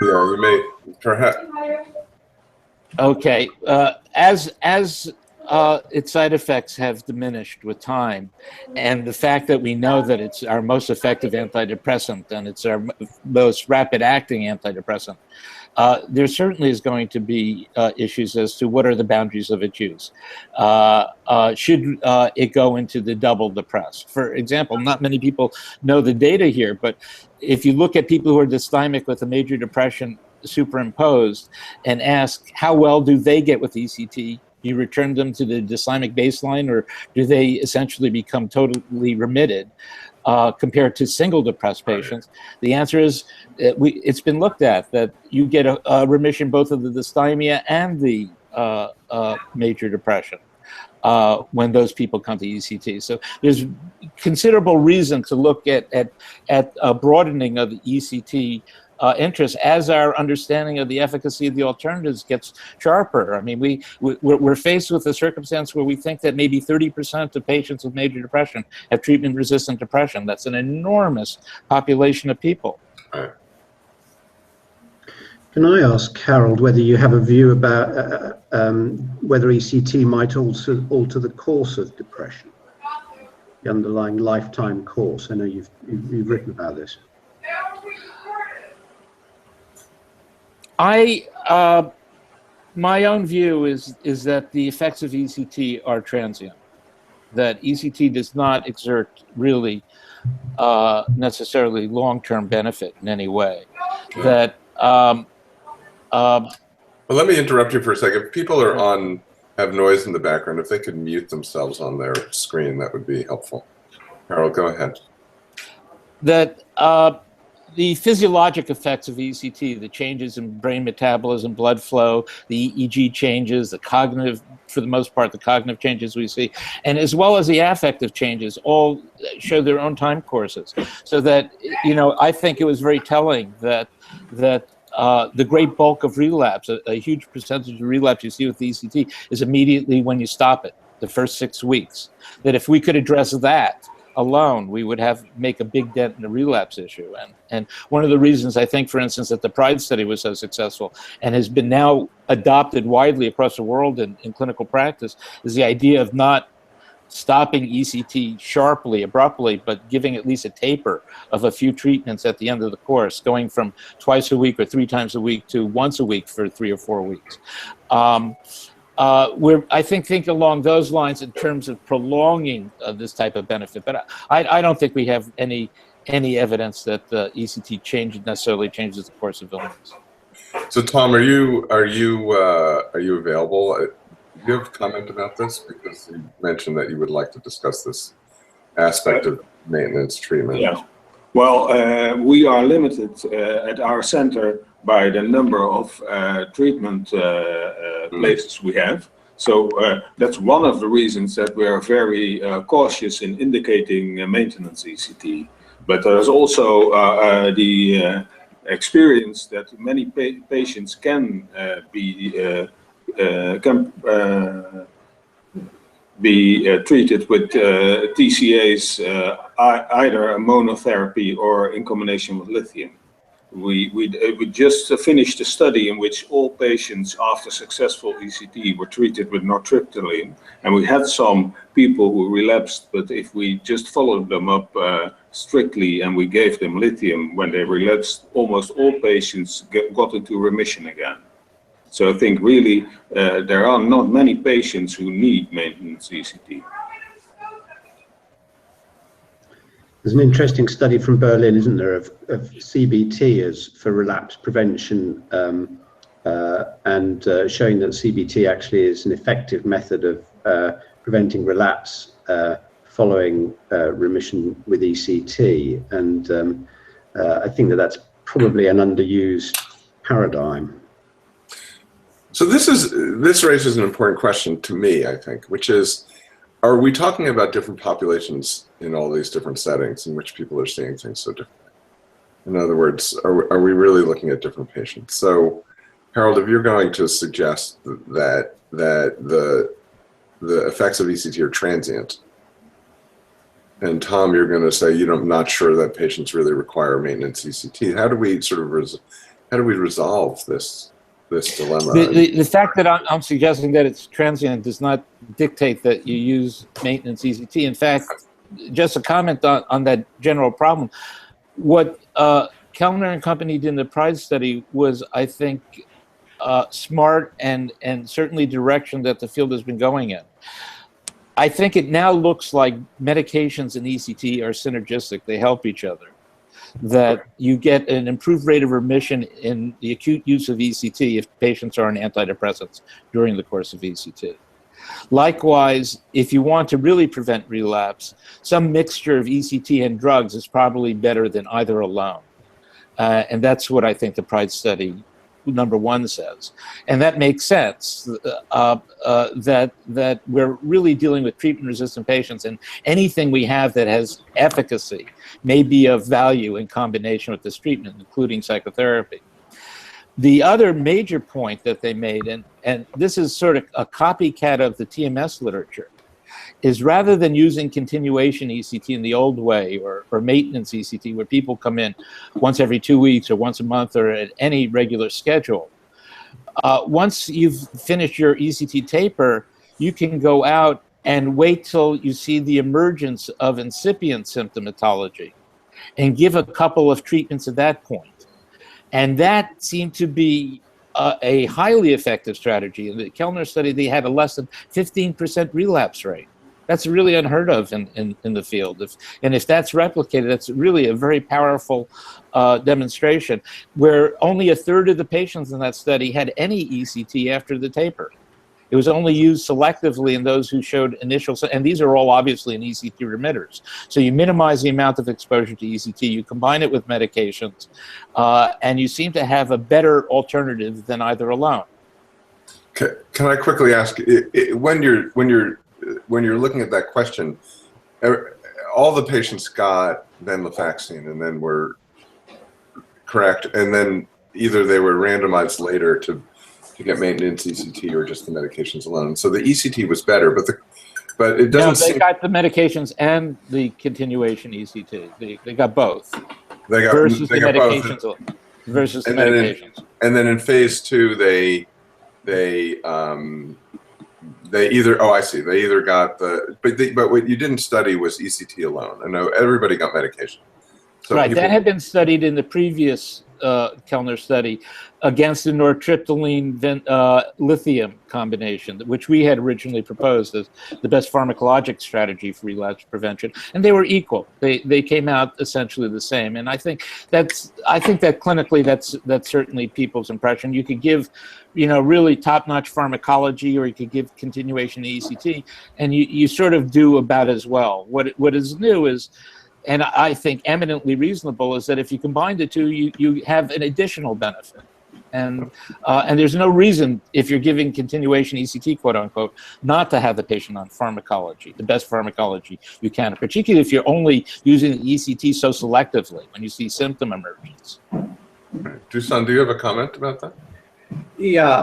S1: Yeah, you may perhaps.
S3: Okay, as its side effects have diminished with time, and the fact that we know that it's our most effective antidepressant and it's our most rapid-acting antidepressant, there certainly is going to be issues as to what are the boundaries of its use. Should it go into the double depressed? For example, not many people know the data here, but if you look at people who are dysthymic with a major depression superimposed and ask how well do they get with ECT, you return them to the dysthymic baseline, or do they essentially become totally remitted compared to single depressed patients? The answer is it's been looked at that you get a remission both of the dysthymia and the major depression when those people come to ECT. So there's considerable reason to look at a broadening of the ECT interest as our understanding of the efficacy of the alternatives gets sharper. I mean, we're faced with a circumstance where we think that maybe 30% of patients with major depression have treatment-resistant depression. That's an enormous population of people.
S4: Can I ask, Harold, whether you have a view about whether ECT might also alter the course of depression, the underlying lifetime course? I know you've written about this.
S3: My own view is that the effects of ECT are transient, that ECT does not exert really necessarily long-term benefit in any way. That
S1: well, let me interrupt you for a second. If people are have noise in the background, if they could mute themselves on their screen, that would be helpful. Harold, go ahead.
S3: That the physiologic effects of ECT, the changes in brain metabolism, blood flow, the EEG changes, the cognitive, for the most part, the cognitive changes we see, and as well as the affective changes, all show their own time courses. So that, I think it was very telling that the great bulk of relapse, a huge percentage of relapse you see with ECT, is immediately when you stop it, the first 6 weeks. That if we could address that, alone, we would make a big dent in the relapse issue. And one of the reasons I think, for instance, that the PRIDE study was so successful and has been now adopted widely across the world in clinical practice is the idea of not stopping ECT sharply, abruptly, but giving at least a taper of a few treatments at the end of the course, going from twice a week or 3 times a week to once a week for 3 or 4 weeks. We're, I think along those lines in terms of prolonging this type of benefit, but I don't think we have any evidence that the ECT necessarily changes the course of illness.
S1: So Tom, are you available? Do you have a comment about this? Because you mentioned that you would like to discuss this aspect of maintenance treatment.
S6: Yeah. Well, we are limited at our center by the number of treatment places we have. So that's one of the reasons that we are very cautious in indicating maintenance ECT. But there's also the experience that many patients can be treated with TCAs, either a monotherapy or in combination with lithium. We just finished a study in which all patients after successful ECT were treated with nortriptyline, and we had some people who relapsed, but if we just followed them up strictly and we gave them lithium when they relapsed, almost all patients got into remission again. So I think really there are not many patients who need maintenance ECT.
S4: There's an interesting study from Berlin, isn't there, of CBT as for relapse prevention, and showing that CBT actually is an effective method of preventing relapse following remission with ECT. And I think that that's probably an underused paradigm.
S1: So this raises an important question to me, I think, which is, are we talking about different populations in all these different settings in which people are seeing things so differently? In other words, are we really looking at different patients? So, Harold, if you're going to suggest that the effects of ECT are transient, and Tom, you're going to say you're not sure that patients really require maintenance ECT, how do we resolve this dilemma?
S3: The fact that I'm suggesting that it's transient does not dictate that you use maintenance ECT. In fact, just a comment on that general problem. What Kellner and company did in the PRIDE study was, I think, smart and certainly direction that the field has been going in. I think it now looks like medications and ECT are synergistic. They help each other. That you get an improved rate of remission in the acute use of ECT if patients are on antidepressants during the course of ECT. Likewise, if you want to really prevent relapse, some mixture of ECT and drugs is probably better than either alone. And that's what I think the PRIDE study #1 says. And that makes sense, that we're really dealing with treatment-resistant patients, and anything we have that has efficacy may be of value in combination with this treatment, including psychotherapy. The other major point that they made, and this is sort of a copycat of the TMS literature, is rather than using continuation ECT in the old way or maintenance ECT where people come in once every 2 weeks or once a month or at any regular schedule, once you've finished your ECT taper, you can go out and wait till you see the emergence of incipient symptomatology and give a couple of treatments at that point. And that seemed to be a highly effective strategy. In the Kellner study, they had a less than 15% relapse rate. That's really unheard of in the field. If that's replicated, that's really a very powerful demonstration, where only 1/3 of the patients in that study had any ECT after the taper. It was only used selectively in those who showed initial, and these are all obviously in ECT remitters. So you minimize the amount of exposure to ECT, you combine it with medications, and you seem to have a better alternative than either alone.
S1: Can I quickly ask, when you're looking at that question, all the patients got venlafaxine and then were correct, and then either they were randomized later to get maintenance ECT or just the medications alone. So the ECT was better, but but it doesn't
S3: they
S1: seem
S3: got the medications and the continuation ECT. They got both.
S1: they got
S3: versus
S1: they
S3: the
S1: got both.
S3: medications. Versus the
S1: And then
S3: medications.
S1: And then in phase 2, they either they either got but what you didn't study was ECT alone. I know everybody got medication. So
S3: Right, that had been studied in the previous Kellner study against the nortriptyline lithium combination, which we had originally proposed as the best pharmacologic strategy for relapse prevention, and they were equal. They came out essentially the same, and I think that clinically that's certainly people's impression. You could give, really top-notch pharmacology, or you could give continuation ECT, and you sort of do about as well. What is new is, and I think eminently reasonable, is that if you combine the two, you have an additional benefit. And there's no reason, if you're giving continuation ECT, quote unquote, not to have the patient on pharmacology, the best pharmacology you can, particularly if you're only using the ECT so selectively when you see symptom emergence.
S1: Dusan, do you have a comment about that?
S2: Yeah,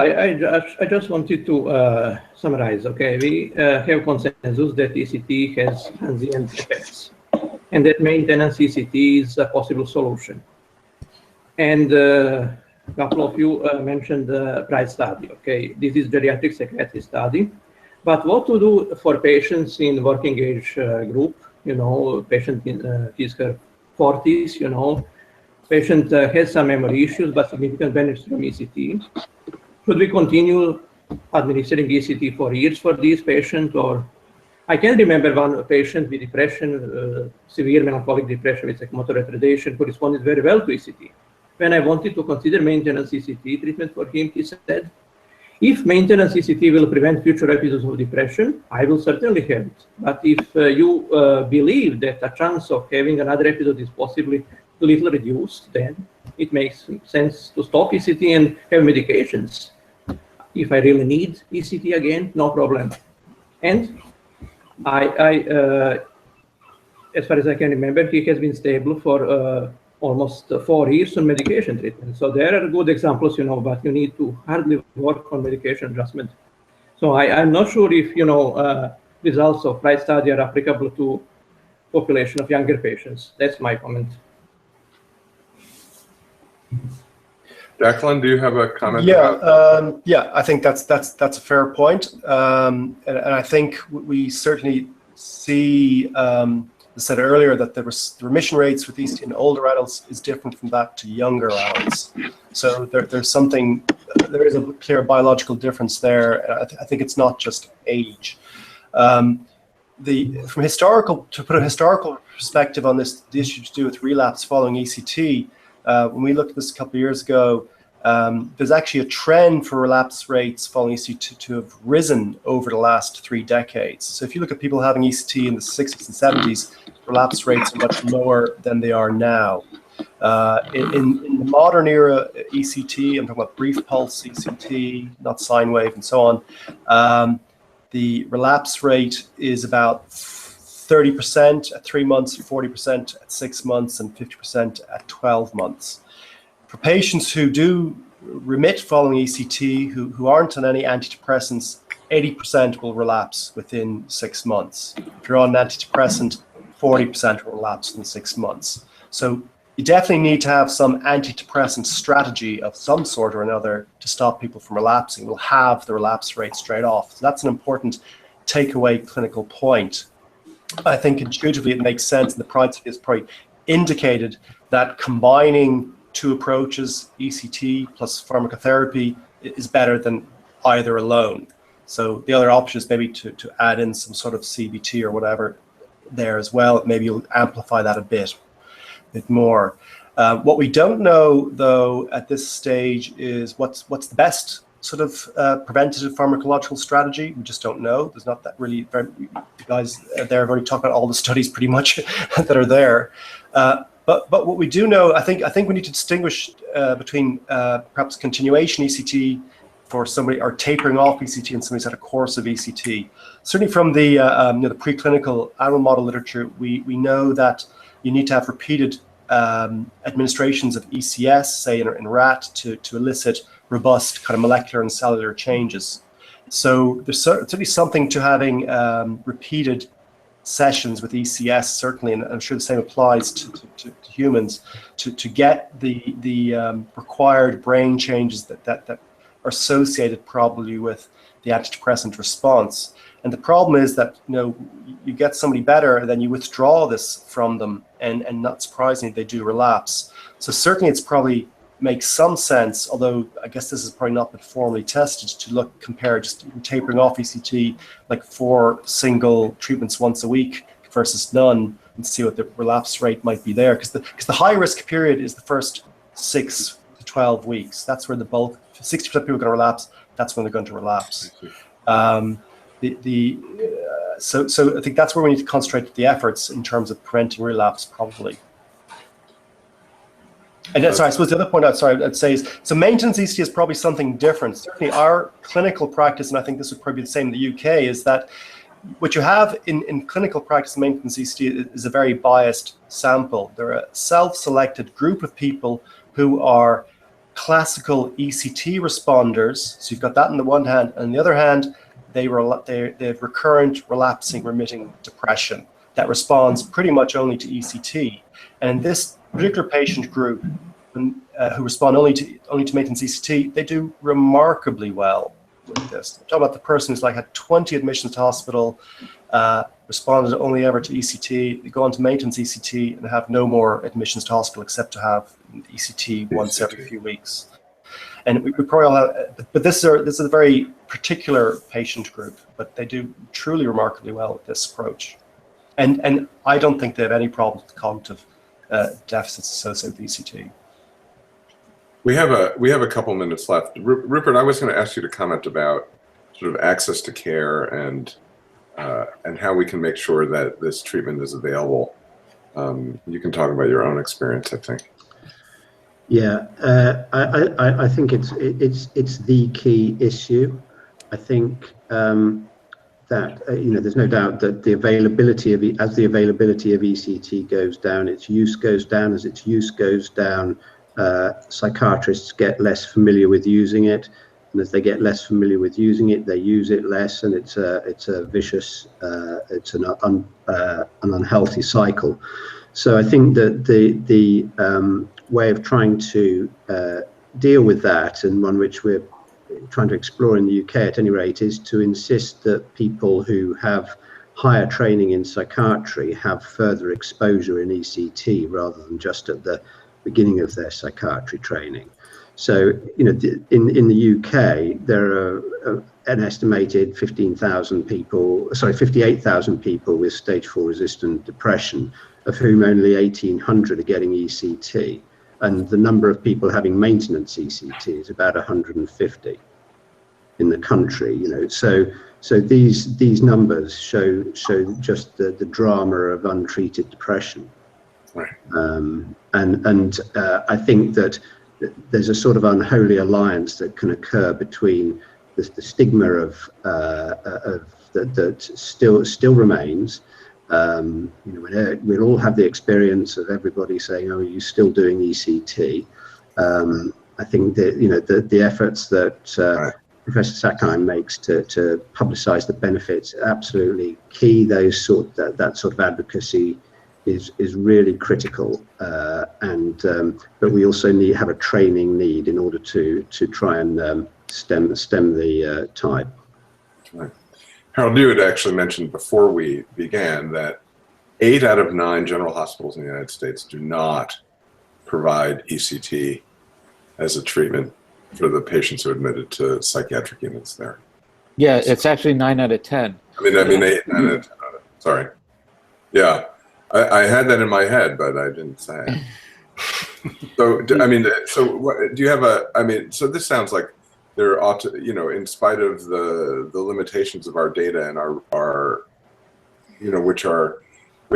S2: I just wanted to summarize. Okay, we have consensus that ECT has transient effects, and that maintenance ECT is a possible solution. And a couple of you mentioned the PRIDE study. Okay, this is geriatric psychiatry study. But what to do for patients in working age group, patient in his 40s, patient has some memory issues, but significant benefits from ECT. Should we continue administering ECT for years for these patients? Or I can remember one patient with depression, severe melancholic depression with psychomotor retardation, who responded very well to ECT. When I wanted to consider maintenance ECT treatment for him, he said, if maintenance ECT will prevent future episodes of depression, I will certainly have it. But if you believe that a chance of having another episode is possibly a little reduced, then it makes sense to stop ECT and have medications. If I really need ECT again, no problem. And I as far as I can remember, he has been stable for almost 4 years on medication treatment. So there are good examples, but you need to hardly work on medication adjustment. So I'm not sure if, results of PRIDE study are applicable to population of younger patients. That's my comment.
S1: Declan, do you have a comment?
S5: Yeah, I think that's a fair point. And I think we certainly see, I said earlier, that the remission rates with ECT in older adults is different from that to younger adults. So there is a clear biological difference there. I think it's not just age. To put a historical perspective on this, the issue to do with relapse following ECT, when we looked at this a couple of years ago, there's actually a trend for relapse rates following ECT to have risen over the last 3 decades. So if you look at people having ECT in the 60s and 70s, relapse rates are much lower than they are now. In the modern era ECT, I'm talking about brief pulse ECT, not sine wave and so on, the relapse rate is about 30% at 3 months, 40% at 6 months, and 50% at 12 months. For patients who do remit following ECT, who aren't on any antidepressants, 80% will relapse within 6 months. If you're on an antidepressant, 40% will relapse within 6 months. So you definitely need to have some antidepressant strategy of some sort or another to stop people from relapsing. We'll have the relapse rate straight off. So that's an important takeaway clinical point. I think intuitively it makes sense, and the PRIDE study has probably indicated that combining 2 approaches, ECT plus pharmacotherapy, is better than either alone. So the other option is maybe to add in some sort of CBT or whatever there as well. Maybe you'll amplify that a bit more. What we don't know, though, at this stage is what's the best sort of preventative pharmacological strategy. We just don't know. There's not that really you guys there have already talked about all the studies pretty much that are there. But what we do know, I think we need to distinguish between perhaps continuation ECT for somebody, or tapering off ECT and somebody's had a course of ECT. Certainly from the the preclinical animal model literature, we know that you need to have repeated administrations of ECS, say in rat, to elicit robust kind of molecular and cellular changes. So there's certainly something to having repeated sessions with ECS, certainly, and I'm sure the same applies to humans, to get the required brain changes that are associated probably with the antidepressant response. And the problem is that, you know, you get somebody better and then you withdraw this from them, and not surprisingly, they do relapse. So certainly it's probably makes some sense, although I guess this has probably not been formally tested, to compare just tapering off ECT, like 4 single treatments once a week versus none, and see what the relapse rate might be there. Because the high risk period is the first 6 to 12 weeks. That's where the bulk, 60% of people are going to relapse. That's when they're going to relapse. So I think that's where we need to concentrate the efforts in terms of preventing relapse, probably. And sorry, I suppose the other point I'd say is, so maintenance ECT is probably something different. Certainly our clinical practice, and I think this would probably be the same in the UK, is that what you have in clinical practice maintenance ECT is a very biased sample. They're a self-selected group of people who are classical ECT responders. So you've got that on the one hand, and on the other hand, they have recurrent, relapsing, remitting depression that responds pretty much only to ECT. And in this particular patient group, who respond only to maintenance ECT, they do remarkably well with this. I'm talking about the person who's like had 20 admissions to hospital, responded only ever to ECT, they go on to maintenance ECT and have no more admissions to hospital except to have ECT once every few weeks. And we probably all have, but this is a very particular patient group, but they do truly remarkably well with this approach. And I don't think they have any problems with cognitive deficits associated with ECT.
S1: We have a couple minutes left. Rupert, I was going to ask you to comment about sort of access to care and how we can make sure that this treatment is available. You can talk about your own experience, I think.
S4: Yeah, I think it's the key issue. I think that you know, there's no doubt that the availability of ECT goes down, its use goes down. As its use goes down, psychiatrists get less familiar with using it, and as they get less familiar with using it, they use it less, and it's a vicious, it's an unhealthy cycle. So I think that the way of trying to deal with that, and one which we're trying to explore in the UK at any rate, is to insist that people who have higher training in psychiatry have further exposure in ECT rather than just at the beginning of their psychiatry training. So, you know, in the UK, there are an estimated 58,000 people with stage 4 resistant depression, of whom only 1,800 are getting ECT. And the number of people having maintenance ECT is about 150 in the country. You know, so these numbers show just the drama of untreated depression.
S1: Right.
S4: I think that there's a sort of unholy alliance that can occur between the stigma of that still remains. You know, we'll all have the experience of everybody saying, "Oh, are you still doing ECT?" I think that, you know, the efforts that Professor Sackeim makes to publicise the benefits are absolutely key. That sort of advocacy is really critical, but we also have a training need in order to try and stem the tide.
S1: Right. Harold, you had actually mentioned before we began that 8 out of 9 general hospitals in the United States do not provide ECT as a treatment for the patients who are admitted to psychiatric units there.
S3: Yeah, it's actually 9 out of 10.
S1: I mean 8 out of 10. Sorry. Yeah, I had that in my head, but I didn't say it. So, I mean, so what, do you have a? I mean, so this sounds like there ought to, you know, in spite of the limitations of our data and our you know, which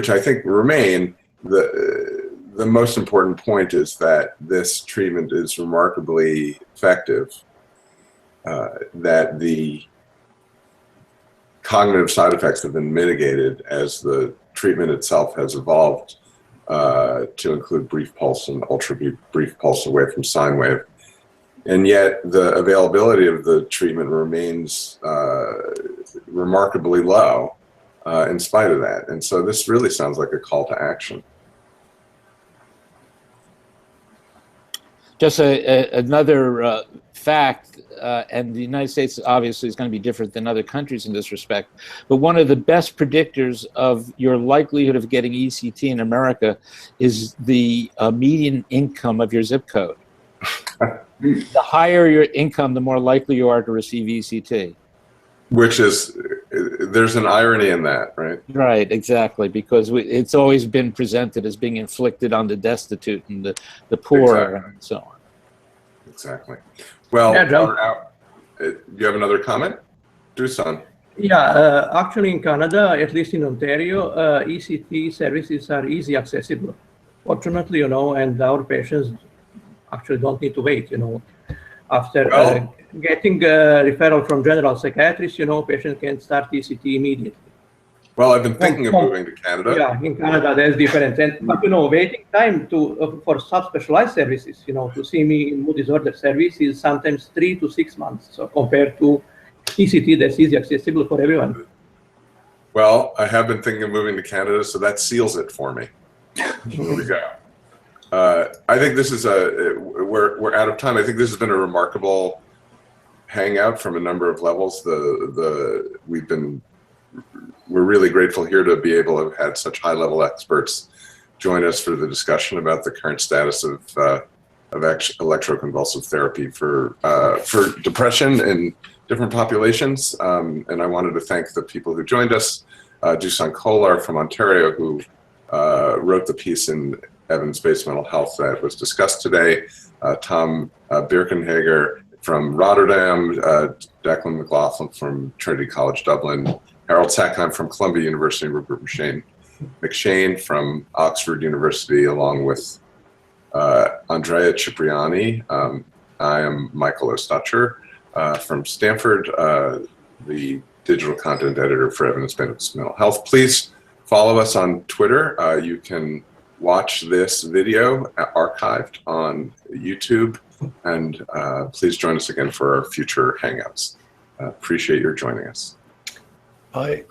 S1: I think remain, the most important point is that this treatment is remarkably effective, that the cognitive side effects have been mitigated as the treatment itself has evolved to include brief pulse and ultra brief pulse away from sine wave. And yet the availability of the treatment remains remarkably low in spite of that. And so this really sounds like a call to action.
S3: Just another fact, and the United States obviously is going to be different than other countries in this respect, but one of the best predictors of your likelihood of getting ECT in America is the median income of your zip code. The higher your income, the more likely you are to receive ECT. Which
S1: is, there's an irony in that, right?
S3: Right, exactly, because it's always been presented as being inflicted on the destitute and the poor, exactly, and so on.
S1: Exactly. Well,
S2: yeah,
S1: you have another comment? Dusan.
S2: Yeah, actually in Canada, at least in Ontario, ECT services are easy accessible. Fortunately, and our patients actually don't need to wait, After getting a referral from general psychiatrist, patient can start ECT immediately.
S1: Well, I've been thinking of moving to Canada.
S2: Yeah, in Canada, that's different. But, waiting time for subspecialized services, to see me in mood disorder service is sometimes 3 to 6 months. So compared to ECT, that's easy accessible for everyone.
S1: Well, I have been thinking of moving to Canada, so that seals it for me. Here we go. I think this is we're out of time. I think this has been a remarkable hangout from a number of levels. We're really grateful here to be able to have had such high-level experts join us for the discussion about the current status of electroconvulsive therapy for depression in different populations. And I wanted to thank the people who joined us, Dusan Kolar from Ontario, who wrote the piece in Evidence-Based Mental Health that was discussed today, Tom Birkenhager from Rotterdam, Declan McLoughlin from Trinity College Dublin, Harold Sackeim from Columbia University, Rupert McShane from Oxford University, along with Andrea Cipriani. I am Michael Ostacher from Stanford, the digital content editor for Evidence-Based Mental Health. Please follow us on Twitter. You can watch this video archived on YouTube, and please join us again for our future Hangouts. Appreciate your joining us.
S5: Bye.